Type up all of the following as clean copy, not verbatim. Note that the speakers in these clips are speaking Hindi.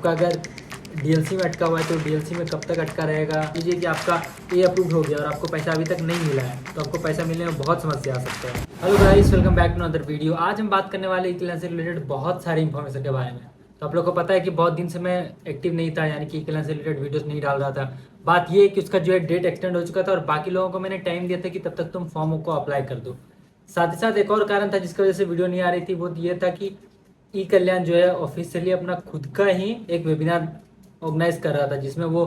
आपका अगर डीएलसी में अटका हुआ है तो डीएलसी में कब तक अटका रहेगा। लीजिए कि आपका ए अप्रूव हो गया और आपको पैसा अभी तक नहीं मिला है तो आपको पैसा मिलने में बहुत समस्या आ सकता है। Hello guys, welcome back to another video. आज हम बात करने वाले ई-क्लास से रिलेटेड बहुत सारी इन्फॉर्मेशन के बारे में। तो आप लोग को पता है कि बहुत दिन से मैं एक्टिव नहीं था, यानी कि ई-क्लास से रिलेटेड वीडियोस नहीं डाल रहा था। बात ये है कि उसका जो है डेट एक्सटेंड हो चुका था और बाकी लोगों को मैंने टाइम दिया था कि तब तक तुम फॉर्म को अप्लाई कर दो। साथ ही साथ एक और कारण था जिसकी वजह से वीडियो नहीं आ रही थी, वो ये था कि ई कल्याण जो है ऑफिशियली अपना खुद का ही एक वेबिनार ऑर्गेनाइज कर रहा था, जिसमें वो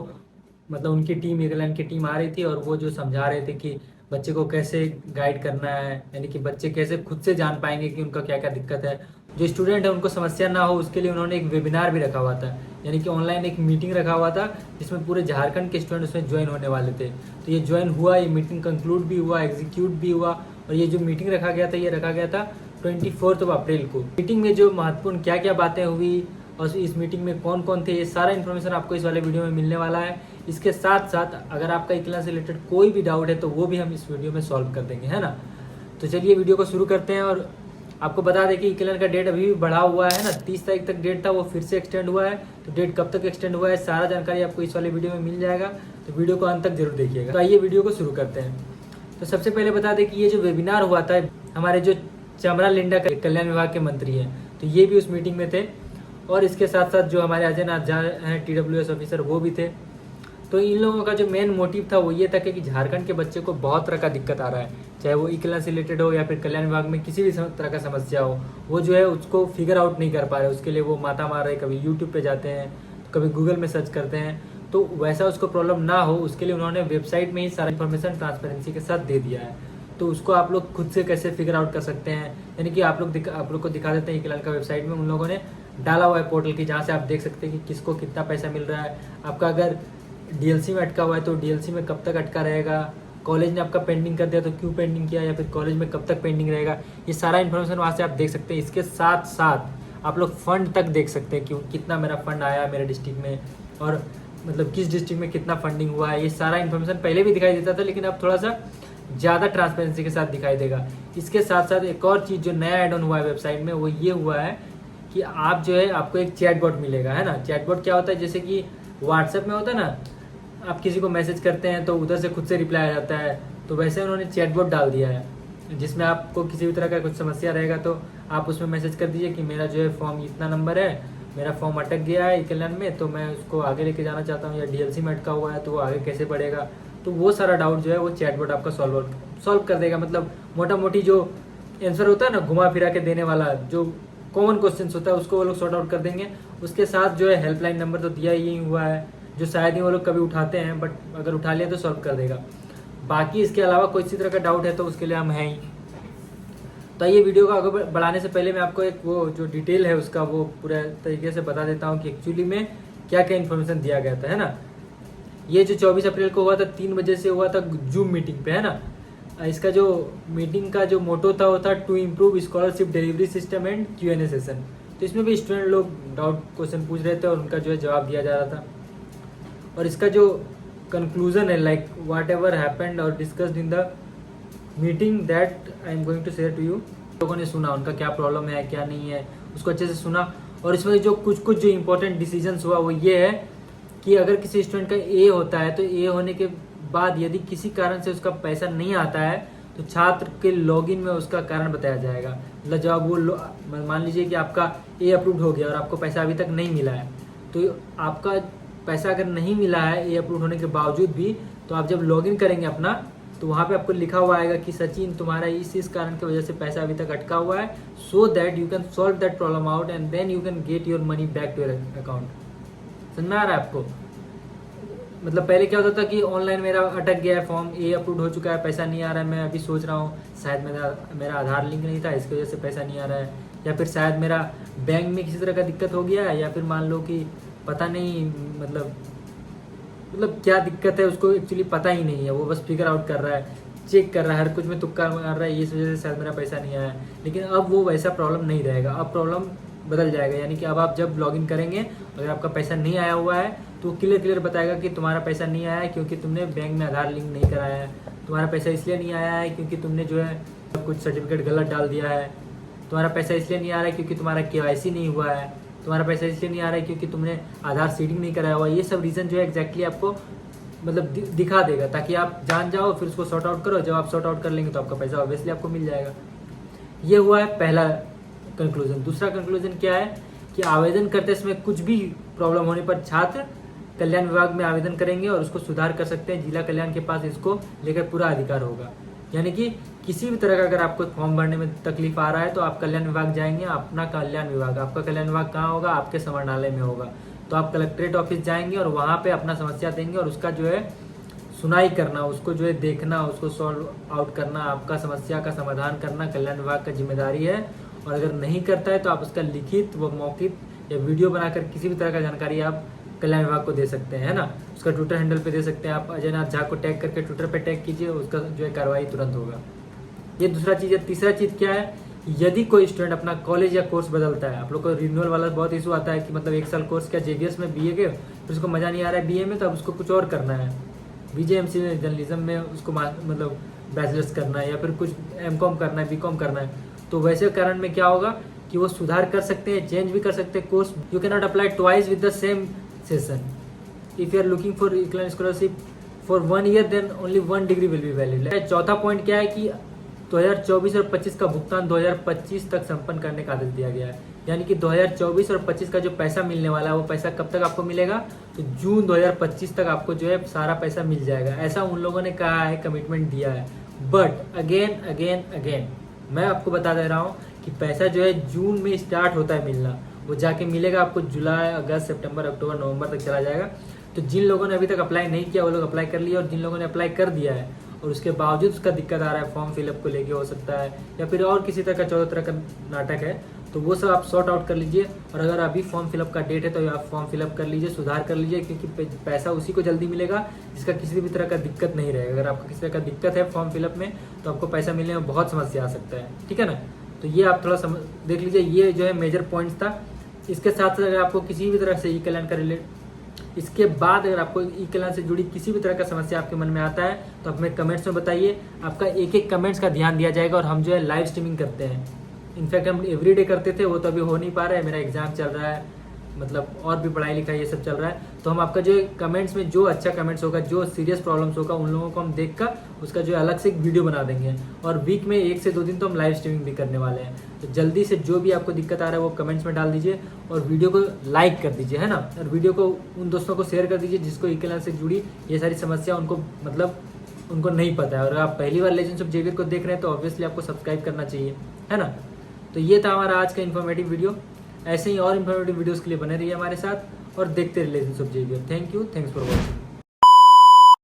मतलब उनकी टीम, ई कल्याण की टीम आ रही थी और वो जो समझा रहे थे कि बच्चे को कैसे गाइड करना है, यानी कि बच्चे कैसे खुद से जान पाएंगे कि उनका क्या क्या दिक्कत है। जो स्टूडेंट है उनको समस्या ना हो उसके लिए उन्होंने एक वेबिनार भी रखा हुआ था, यानी कि ऑनलाइन एक मीटिंग रखा हुआ था जिसमें पूरे झारखंड के स्टूडेंट उसमें ज्वाइन होने वाले थे। तो ये ज्वाइन हुआ, ये मीटिंग कंक्लूड भी हुआ, एग्जीक्यूट भी हुआ। और ये जो मीटिंग रखा गया था, ये रखा गया था 24 अप्रैल को। मीटिंग में जो महत्वपूर्ण क्या क्या बातें हुई और इस मीटिंग में कौन कौन थे, ये सारा इन्फॉर्मेशन आपको इस वाले वीडियो में मिलने वाला है। इसके साथ साथ अगर आपका ई-क्लास से रिलेटेड कोई भी डाउट है तो वो भी हम इस वीडियो में सॉल्व कर देंगे, है ना। तो चलिए वीडियो को शुरू करते हैं। और आपको बता दें कि ई-क्लास का डेट अभी भी बढ़ा हुआ है ना, 30 तारीख तक डेट था, वो फिर से एक्सटेंड हुआ है। तो डेट कब तक एक्सटेंड हुआ है सारा जानकारी आपको इस वाले वीडियो में मिल जाएगा, तो वीडियो को अंत तक जरूर देखिएगा। तो आइए वीडियो को शुरू करते हैं। तो सबसे पहले बता दें कि ये जो वेबिनार हुआ था, हमारे जो चमरा लिंडा कल्याण विभाग के मंत्री हैं, तो ये भी उस मीटिंग में थे। और इसके साथ साथ जो हमारे अजय नाथ झा हैं TWS ऑफिसर, वो भी थे। तो इन लोगों का जो मेन मोटिव था वो ये था कि झारखंड के बच्चे को बहुत तरह का दिक्कत आ रहा है, चाहे वो ई-क्लास से रिलेटेड हो या फिर कल्याण विभाग में किसी भी तरह का समस्या हो, वो जो है उसको फिगर आउट नहीं कर पा रहे। उसके लिए वो माथा मार रहे, कभी यूट्यूब पे जाते हैं, कभी गूगल में सर्च करते हैं। तो वैसा उसको प्रॉब्लम ना हो उसके लिए उन्होंने वेबसाइट में ही सारा इन्फॉर्मेशन ट्रांसपेरेंसी के साथ दे दिया है। तो उसको आप लोग खुद से कैसे फिगर आउट कर सकते हैं, यानी कि आप लोग को दिखा देते हैं। ई-क्लास का वेबसाइट में उन लोगों ने डाला हुआ है पोर्टल की, जहाँ से आप देख सकते हैं कि किसको कितना पैसा मिल रहा है। आपका अगर डीएलसी में अटका हुआ है तो डीएलसी में कब तक अटका रहेगा, कॉलेज ने आपका पेंडिंग कर दिया तो क्यों पेंडिंग किया, या फिर कॉलेज में कब तक पेंडिंग रहेगा, ये सारा इन्फॉर्मेशन वहाँ से आप देख सकते हैं। इसके साथ साथ आप लोग फंड तक देख सकते हैं कि कितना मेरा फंड आया मेरे डिस्ट्रिक्ट में, और मतलब किस डिस्ट्रिक्ट में कितना फंडिंग हुआ है। ये सारा इन्फॉर्मेशन पहले भी दिखाई देता था, लेकिन अब थोड़ा सा ज़्यादा ट्रांसपेरेंसी के साथ दिखाई देगा। इसके साथ साथ एक और चीज़ जो नया ऐड ऑन हुआ है वेबसाइट में, वो ये हुआ है कि आप जो है आपको एक चैटबॉट मिलेगा, है ना। चैटबॉट क्या होता है, जैसे कि व्हाट्सएप में होता है ना, आप किसी को मैसेज करते हैं तो उधर से खुद से रिप्लाई आ जाता है, तो वैसे उन्होंने चैटबॉट डाल दिया है, जिसमें आपको किसी भी तरह का कुछ समस्या रहेगा तो आप उसमें मैसेज कर दीजिए कि मेरा जो है फॉर्म इतना नंबर है, मेरा फॉर्म अटक गया है ई-कल्याण में, तो मैं उसको आगे लेके जाना चाहता हूँ, या डीएलसी में अटका हुआ है तो वो आगे कैसे बढ़ेगा। तो वो सारा डाउट जो है वो चैटबॉट आपका सॉल्व कर देगा। मतलब मोटा मोटी जो आंसर होता है ना, घुमा फिरा के देने वाला, जो कॉमन क्वेश्चन होता है उसको वो लोग सॉर्ट आउट कर देंगे। उसके साथ जो है हेल्पलाइन नंबर तो दिया ही हुआ है, जो शायद ही वो लोग कभी उठाते हैं, बट अगर उठा लिया तो सॉल्व कर देगा। बाकी इसके अलावा कोई इसी तरह का डाउट है तो उसके लिए हम हैं ही। तो ये वीडियो को आगे बढ़ाने से पहले मैं आपको एक वो जो डिटेल है उसका वो पूरे तरीके से बता देता हूँ कि एक्चुअली में क्या क्या इन्फॉर्मेशन दिया गया था, है ना। ये जो 24 अप्रैल को हुआ था 3 बजे से हुआ था जूम मीटिंग पे, है ना। इसका जो मीटिंग का जो मोटो था वो था to improve scholarship delivery system and Q&A session. तो इसमें भी स्टूडेंट लोग डाउट क्वेश्चन पूछ रहे थे और उनका जो है जवाब दिया जा रहा था। और इसका जो कंक्लूजन है, लाइक व्हाट एवर हैपेंड और discussed in the meeting that I am going to share to you. लोगों ने सुना उनका क्या प्रॉब्लम है क्या नहीं है, उसको अच्छे से सुना। और इसमें जो कुछ जो इंपॉर्टेंट डिसीजंस हुआ वो ये है कि अगर किसी स्टूडेंट का ए होता है तो ए होने के बाद यदि किसी कारण से उसका पैसा नहीं आता है तो छात्र के लॉगिन में उसका कारण बताया जाएगा। मतलब जब वो मान लीजिए कि आपका ए अप्रूव हो गया और आपको पैसा अभी तक नहीं मिला है, तो आपका पैसा अगर नहीं मिला है ए अप्रूव होने के बावजूद भी, तो आप जब लॉगिन करेंगे अपना तो वहाँ पे आपको लिखा हुआ आएगा कि सचिन तुम्हारा इस कारण की वजह से पैसा अभी तक अटका हुआ है, so that you can solve that problem out and then you can get your money back to your account. समझ में आ रहा है आपको। मतलब पहले क्या होता था कि ऑनलाइन मेरा अटक गया है, फॉर्म ए अप्रूव हो चुका है, पैसा नहीं आ रहा है, मैं अभी सोच रहा हूँ शायद मेरा आधार लिंक नहीं था इसकी वजह से पैसा नहीं आ रहा है, या फिर शायद मेरा बैंक में किसी तरह का दिक्कत हो गया है, या फिर मान लो कि पता नहीं मतलब क्या दिक्कत है उसको एक्चुअली पता ही नहीं है, वो बस फिगर आउट कर रहा है, चेक कर रहा है, हर कुछ में तुक्का मार रहा है, इस वजह से शायद मेरा पैसा नहीं आया है। लेकिन अब वो वैसा प्रॉब्लम नहीं रहेगा, अब प्रॉब्लम बदल जाएगा। यानी कि अब आप जब लॉगिन करेंगे अगर आपका पैसा नहीं आया हुआ है तो क्लियर बताएगा कि तुम्हारा पैसा नहीं आया है क्योंकि तुमने बैंक में आधार लिंक नहीं कराया है, तुम्हारा पैसा इसलिए नहीं आया है क्योंकि तुमने जो है कुछ सर्टिफिकेट गलत डाल दिया है, तुम्हारा पैसा इसलिए नहीं आ रहा है क्योंकि तुम्हारा KYC नहीं हुआ है, तुम्हारा पैसा इसलिए नहीं आ रहा है क्योंकि तुमने आधार सीडिंग नहीं कराया हुआ। ये सब रीज़न जो है एग्जैक्टली आपको मतलब दिखा देगा, ताकि आप जान जाओ, फिर उसको सॉर्ट आउट करो। जब आप सॉर्ट आउट कर लेंगे तो आपका पैसा ऑब्वियसली आपको मिल जाएगा। ये हुआ है पहला कंक्लूजन। दूसरा कंक्लूजन क्या है कि आवेदन करते समय कुछ भी प्रॉब्लम होने पर छात्र कल्याण विभाग में आवेदन करेंगे और उसको सुधार कर सकते हैं। जिला कल्याण के पास इसको लेकर पूरा अधिकार होगा। यानी कि किसी भी तरह का अगर आपको फॉर्म भरने में तकलीफ आ रहा है तो आप कल्याण विभाग जाएंगे। अपना कल्याण विभाग, आपका कल्याण विभाग कहाँ होगा? आपके समाहरणालय में होगा। तो आप कलेक्ट्रेट ऑफिस जाएंगे और वहाँ पे अपना समस्या देंगे और उसका जो है सुनाई करना, उसको जो है देखना, उसको सॉल्व आउट करना, आपका समस्या का समाधान करना कल्याण विभाग का जिम्मेदारी है। और अगर नहीं करता है तो आप उसका लिखित व मौखिक या वीडियो बनाकर किसी भी तरह का जानकारी आप कल्याण विभाग को दे सकते हैं, है ना। उसका ट्विटर हैंडल पे दे सकते हैं आप, अजय नाथ झा को टैग करके ट्विटर पे टैग कीजिए, उसका जो है कार्रवाई तुरंत होगा। ये दूसरा चीज़ है। तीसरा चीज़ क्या है, यदि कोई स्टूडेंट अपना कॉलेज या कोर्स बदलता है, आप लोग को रिन्यूअल वाला बहुत इशू आता है कि मतलब 1 साल कोर्स क्या JVS में BA के, फिर उसको मज़ा नहीं आ रहा है BA में, तो अब उसको कुछ और करना है, BJMC में जर्नलिज्म में उसको मतलब बैचलर्स करना है या फिर कुछ MCOM करना है, BCOM करना है। तो वैसे कारण में क्या होगा कि वो सुधार कर सकते हैं, चेंज भी कर सकते हैं course. You can not apply twice with the same session. If you are looking for equivalent scholarship for 1 year then only 1 degree will be valid. चौथा पॉइंट क्या है कि 2024 और 25 का भुगतान 2025 तक संपन्न करने का आदेश दिया गया है। यानी कि 2024 और 25 का जो पैसा मिलने वाला है वो पैसा कब तक आपको मिलेगा? तो जून 2025 तक आपको जो है सारा पैसा मिल जाएगा। ऐसा उन लोगों ने कहा है, कमिटमेंट दिया है। बट अगेन मैं आपको बता दे रहा हूँ कि पैसा जो है जून में स्टार्ट होता है मिलना, वो जाके मिलेगा आपको जुलाई, अगस्त, सितंबर, अक्टूबर, नवंबर तक चला जाएगा। तो जिन लोगों ने अभी तक अप्लाई नहीं किया वो लोग अप्लाई कर लिया, और जिन लोगों ने अप्लाई कर दिया है और उसके बावजूद उसका दिक्कत आ रहा है, फॉर्म फिलअप को लेके हो सकता है या फिर और किसी तरह का 14 तरह का नाटक है, तो वो सब आप सॉर्ट आउट कर लीजिए। और अगर अभी फॉर्म फिलअप का डेट है तो आप फॉर्म फिलअप कर लीजिए, सुधार कर लीजिए, क्योंकि पैसा उसी को जल्दी मिलेगा जिसका किसी भी तरह का दिक्कत नहीं रहेगा। अगर आपको किसी तरह का दिक्कत है फॉर्म फिलअप में तो आपको पैसा मिलने में बहुत समस्या आ सकता है, ठीक है ना। तो ये आप थोड़ा देख लीजिए। ये जो है मेजर पॉइंट्स था। इसके साथ साथ अगर आपको किसी भी तरह से ई कल्याण का इसके बाद अगर आपको ई कल्याण से जुड़ी किसी भी तरह का समस्या आपके मन में आता है तो आप हमें कमेंट्स में बताइए। आपका एक एक कमेंट्स का ध्यान दिया जाएगा। और हम जो है लाइव स्ट्रीमिंग करते हैं, इनफैक्ट हम एवरीडे करते थे, वो तो अभी हो नहीं पा रहा है, मेरा एग्जाम चल रहा है, मतलब और भी पढ़ाई लिखाई ये सब चल रहा है। तो हम आपका जो कमेंट्स में जो अच्छा कमेंट्स होगा, जो सीरियस प्रॉब्लम्स होगा, उन लोगों को हम देखकर उसका जो अलग से एक वीडियो बना देंगे। और वीक में 1 से 2 दिन तो हम लाइव स्ट्रीमिंग भी करने वाले हैं। तो जल्दी से जो भी आपको दिक्कत आ रहा है वो कमेंट्स में डाल दीजिए और वीडियो को लाइक कर दीजिए, है ना। और वीडियो को उन दोस्तों को शेयर कर दीजिए जिसको ई कल्याण से जुड़ी ये सारी समस्या उनको नहीं पता है। और आप पहली बार लेजेंड्स ऑफ जेवियर को देख रहे हैं तो ऑब्वियसली आपको सब्सक्राइब करना चाहिए, है ना। तो ये था हमारा आज का इन्फॉर्मेटिव वीडियो। ऐसे ही और इन्फॉर्मेटिव वीडियोस के लिए बने रहिए हमारे साथ और देखते रहिए legends of Xavier. Thank you, thanks for watching.